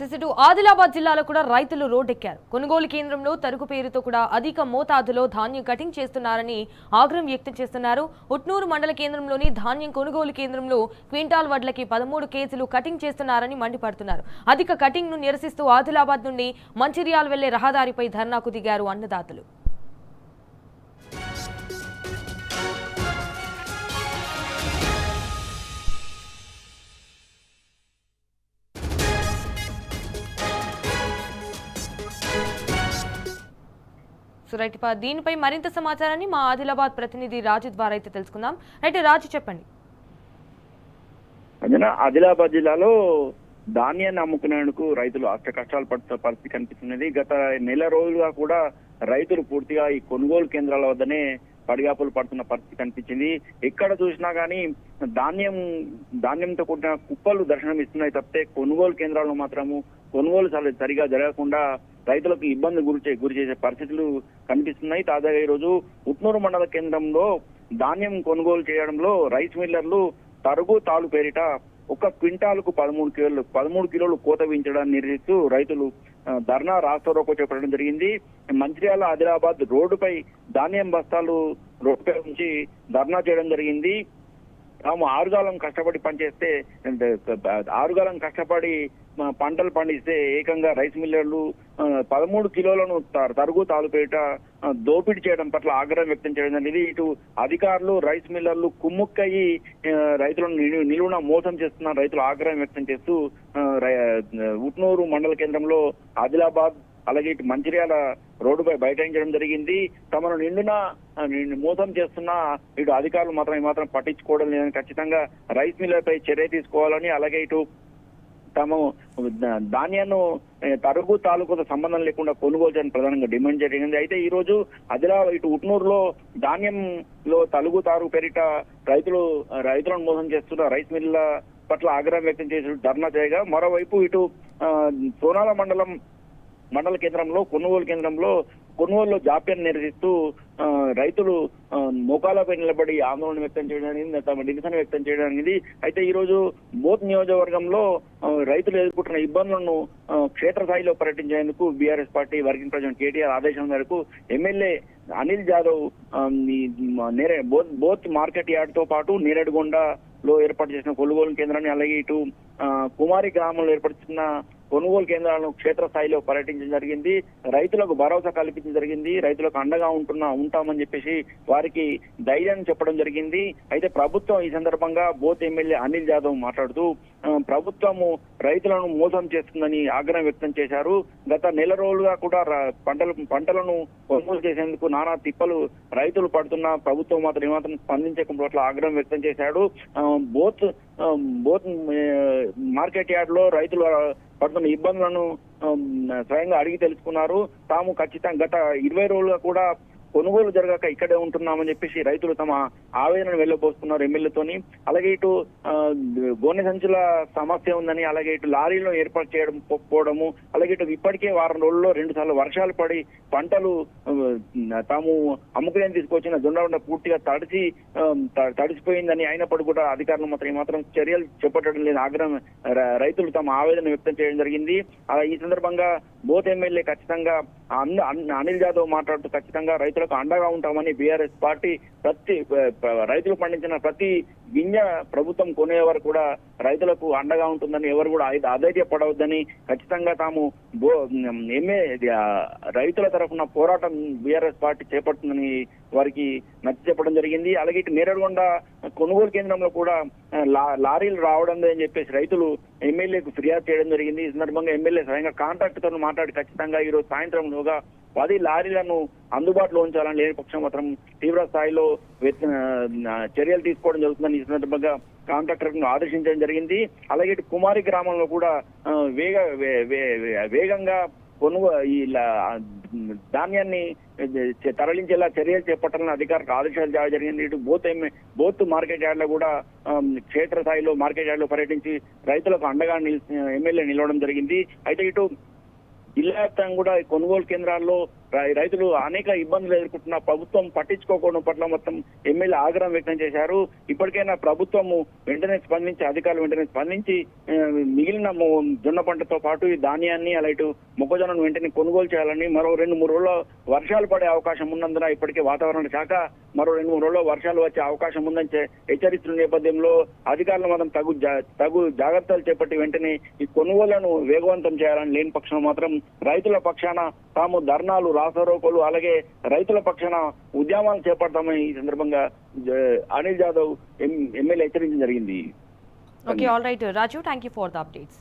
సిసిటు ఆదిలాబాద్ జిల్లాలో కూడా రైతులు రోడ్డెక్కారు. కొనుగోలు కేంద్రంలో తరుగు పేరుతో కూడా అధిక మోతాదులో ధాన్యం కటింగ్ చేస్తున్నారని ఆగ్రహం వ్యక్తం చేస్తున్నారు. ఉట్నూరు మండల కేంద్రంలోని ధాన్యం కొనుగోలు కేంద్రంలో క్వింటాల్ వడ్లకి 13 కేజీలు కటింగ్ చేస్తున్నారని మండిపడుతున్నారు. అధిక కటింగ్ ను నిరసిస్తూ ఆదిలాబాద్ నుండి మంచిర్యాల వెళ్లే రహదారిపై ధర్నాకు దిగారు అన్నదాతలు. దీనిపై మరింత సమాచారాన్ని మా ఆదిలాబాద్ ప్రతినిధి రాజు ద్వారా అయితే తెలుసుకుందాం. అయితే రాజు చెప్పండి. ఆదిలాబాద్ జిల్లాలో ధాన్యాన్ని అమ్ముకునేందుకు రైతులు అష్ట కష్టాలు పడుతున్న పరిస్థితి కనిపిస్తున్నది. గత నెల రోజులుగా కూడా రైతులు పూర్తిగా ఈ కొనుగోలు కేంద్రాల వద్దనే పడిగాపులు పడుతున్న పరిస్థితి కనిపించింది. ఎక్కడ చూసినా గానీ ధాన్యంతో కూడిన కుప్పలు దర్శనం ఇస్తున్నాయి తప్పితే కొనుగోలు కేంద్రాల్లో మాత్రము కొనుగోలు సరిగా జరగకుండా రైతులకు ఇబ్బంది గురి చేసే పరిస్థితులు కనిపిస్తున్నాయి. తాజాగా ఈ రోజు ఉట్నూరు మండల కేంద్రంలో ధాన్యం కొనుగోలు చేయడంలో రైస్ మిల్లర్లు తరుగు తాలు పేరిట ఒక క్వింటాల్కు 13 కిలోలు కోత వేయించడాన్ని నిరసిస్తూ రైతులు ధర్నా రాస్తారోకో చేపట్టడం జరిగింది. మంచిర్యాల ఆదిలాబాద్ రోడ్డుపై ధాన్యం బస్తాలు రోడ్డుపై ఉంచి ధర్నా చేయడం జరిగింది. తాము ఆరుగాలం కష్టపడి పనిచేస్తే 6 గాలం కష్టపడి పంటలు పండిస్తే ఏకంగా రైస్ మిల్లర్లు 13 కిలోలను తరుగు తాలుపేట దోపిడీ చేయడం పట్ల ఆగ్రహం వ్యక్తం చేయడం అనేది ఇటు అధికారులు రైస్ మిల్లర్లు కుమ్ముక్కయ్యి రైతులను నిలువున మోసం చేస్తున్న రైతులు ఆగ్రహం వ్యక్తం చేస్తూ ఉట్నూరు మండల కేంద్రంలో ఆదిలాబాద్ అలాగే ఇటు మంచిర్యాల రోడ్డుపై బైఠాయించడం జరిగింది. తమను నిండున మోసం చేస్తున్న ఇటు అధికారులు మాత్రం పట్టించుకోవడం లేదని ఖచ్చితంగా రైస్ మిల్లర్పై చర్య తీసుకోవాలని అలాగే ఇటు తమ ధాన్యాన్ని తరుగు తాలూకుతో సంబంధం లేకుండా కొనుగోలు చేయని ప్రధానంగా డిమాండ్ జరిగింది. అయితే ఈ రోజు ఆదిలాబాద్ ఇటు ఉట్నూరులో ధాన్యంలో తలుగు తారు పేరిట రైతులను మోసం చేస్తున్న రైస్ మిల్ల పట్ల ఆగ్రహం వ్యక్తం చేసి ధర్నా చేయగా మరోవైపు ఇటు సోనాల మండల కేంద్రంలో కొనుగోలులో జాప్యాన్ని నిరసిస్తూ రైతులు మోకాలపై నిలబడి ఆందోళన వ్యక్తం చేయడానికి తమ నిరసన వ్యక్తం చేయడానికి. అయితే ఈ రోజు బోత్ నియోజకవర్గంలో రైతులు ఎదుర్కొంటున్న ఇబ్బందులను క్షేత్రస్థాయిలో పర్యటించేందుకు BRS party working president KTR ఆదేశం మేరకు MLA Anil Jadhav Boath market yard తో పాటు నేరేడుగొండలో ఏర్పాటు చేసిన కొనుగోలు కేంద్రాన్ని అలాగే ఇటు కుమారి గ్రామంలో ఏర్పడుతున్న కొనుగోలు కేంద్రాలను క్షేత్రస్థాయిలో పర్యటించడం జరిగింది. రైతులకు భరోసా కల్పించడం జరిగింది. రైతులకు అండగా ఉంటామని చెప్పేసి వారికి ధైర్యాన్ని చెప్పడం జరిగింది. అయితే ప్రభుత్వం ఈ సందర్భంగా బోత్ ఎమ్మెల్యే అనిల్ జాదవ్ మాట్లాడుతూ ప్రభుత్వము రైతులను మోసం చేస్తుందని ఆగ్రహం వ్యక్తం చేశారు. గత నెల రోజులుగా కూడా పంటలను కొనుగోలు చేసేందుకు నానా తిప్పలు రైతులు పడుతున్నా ప్రభుత్వం మాత్రం స్పందించకపోవట్ల ఆగ్రహం వ్యక్తం చేశాడు. బోత్ మార్కెట్ యార్డ్ లో రైతులు పడుతున్న ఇబ్బందులను స్వయంగా అడిగి తెలుసుకున్నారు. తాము ఖచ్చితంగా గత 20 రోజులుగా కూడా కొనుగోలు జరగక ఇక్కడే ఉంటున్నామని చెప్పేసి రైతులు తమ ఆవేదనను వెళ్ళబోస్తున్నారు ఎమ్మెల్యేతోని. అలాగే ఇటు గోనె సంచుల సమస్య ఉందని అలాగే ఇటు లారీలను ఏర్పాటు చేయడం పోవడము అలాగే ఇటు ఇప్పటికే వారం రోజుల్లో 2 సార్లు వర్షాలు పడి పంటలు తాము అమ్ముకునే తీసుకొచ్చిన జొన్న పూర్తిగా తడిసిపోయిందని అయినప్పుడు కూడా అధికారులు మాత్రం చర్యలు చేపట్టడం లేని ఆగ్రహం రైతులు తమ ఆవేదన వ్యక్తం చేయడం జరిగింది. ఈ సందర్భంగా బోత్ ఎమ్మెల్యే ఖచ్చితంగా అనిల్ జాదవ్ మాట్లాడుతూ ఖచ్చితంగా రైతులకు అండగా ఉంటామని బీఆర్ఎస్ పార్టీ రైతులు పండించిన ప్రతి గింజ ప్రభుత్వం కొనే వరకు కూడా రైతులకు అండగా ఉంటుందని ఎవరు కూడా అధైర్యపడవద్దని ఖచ్చితంగా తాము రైతుల తరఫున పోరాటం బీఆర్ఎస్ పార్టీ చేపడుతుందని వారికి నచ్చి చెప్పడం జరిగింది. అలాగే ఇటు నేరేడుగొండ కొనుగోలు కేంద్రంలో కూడా లారీలు రావడం అని చెప్పేసి రైతులు ఎమ్మెల్యేకు ఫిర్యాదు చేయడం జరిగింది. ఈ సందర్భంగా ఎమ్మెల్యే స్వయంగా కాంట్రాక్ట్ తో మాట్లాడి ఖచ్చితంగా ఈరోజు సాయంత్రంలోగా 10 లారీలను అందుబాటులో ఉంచాలని లేని పక్షం మాత్రం తీవ్ర స్థాయిలో చర్యలు తీసుకోవడం జరుగుతుందని ఈ సందర్భంగా కాంట్రాక్టర్ ను ఆదేశించడం జరిగింది. అలాగే ఇటు కుమారి గ్రామంలో కూడా వేగంగా ఈ ధాన్యాన్ని తరలించేలా చర్యలు చేపట్టాలని అధికారులకు ఆదేశాలు జారీ జరిగింది. ఇటు బోత్ మార్కెట్ యార్డ్ లో కూడా క్షేత్రస్థాయిలో మార్కెట్ యార్డ్ లో పర్యటించి రైతులకు అండగా ఎమ్మెల్యే నిలవడం జరిగింది. అయితే ఇటు జిల్లా వ్యాప్తంగా కూడా కొనుగోలు కేంద్రాల్లో రైతులు అనేక ఇబ్బందులు ఎదుర్కొంటున్న ప్రభుత్వం పట్టించుకోకపోవడం పట్ల మొత్తం ఎమ్మెల్యే ఆగ్రహం వ్యక్తం చేశారు. ఇప్పటికైనా ప్రభుత్వము వెంటనే స్పందించి, అధికారులు వెంటనే స్పందించి మిగిలిన జొన్న పంటతో పాటు ఈ ధాన్యాన్ని అలాగే మొక్కజొన్నను వెంటనే కొనుగోలు చేయాలని, మరో 2-3 రోజుల్లో వర్షాలు పడే అవకాశం ఉన్నందున ఇప్పటికే వాతావరణ శాఖ మరో 2-3 రోజుల్లో వర్షాలు వచ్చే అవకాశం ఉందని హెచ్చరిస్తున్న నేపథ్యంలో అధికారులు మాత్రం తగు జాగ్రత్తలు చేపట్టి వెంటనే ఈ కొనుగోళ్లను వేగవంతం చేయాలని, లేని పక్షంలో మాత్రం రైతుల పక్షాన తాము ధర్నాలు, రాస్తారోకోలు అలాగే రైతుల పక్షాన ఉద్యమాలు చేపడతామని ఈ సందర్భంగా అనిల్ జాదవ్ ఎమ్మెల్యే హెచ్చరించడం జరిగింది. Okay, all right Raju, thank you for the updates.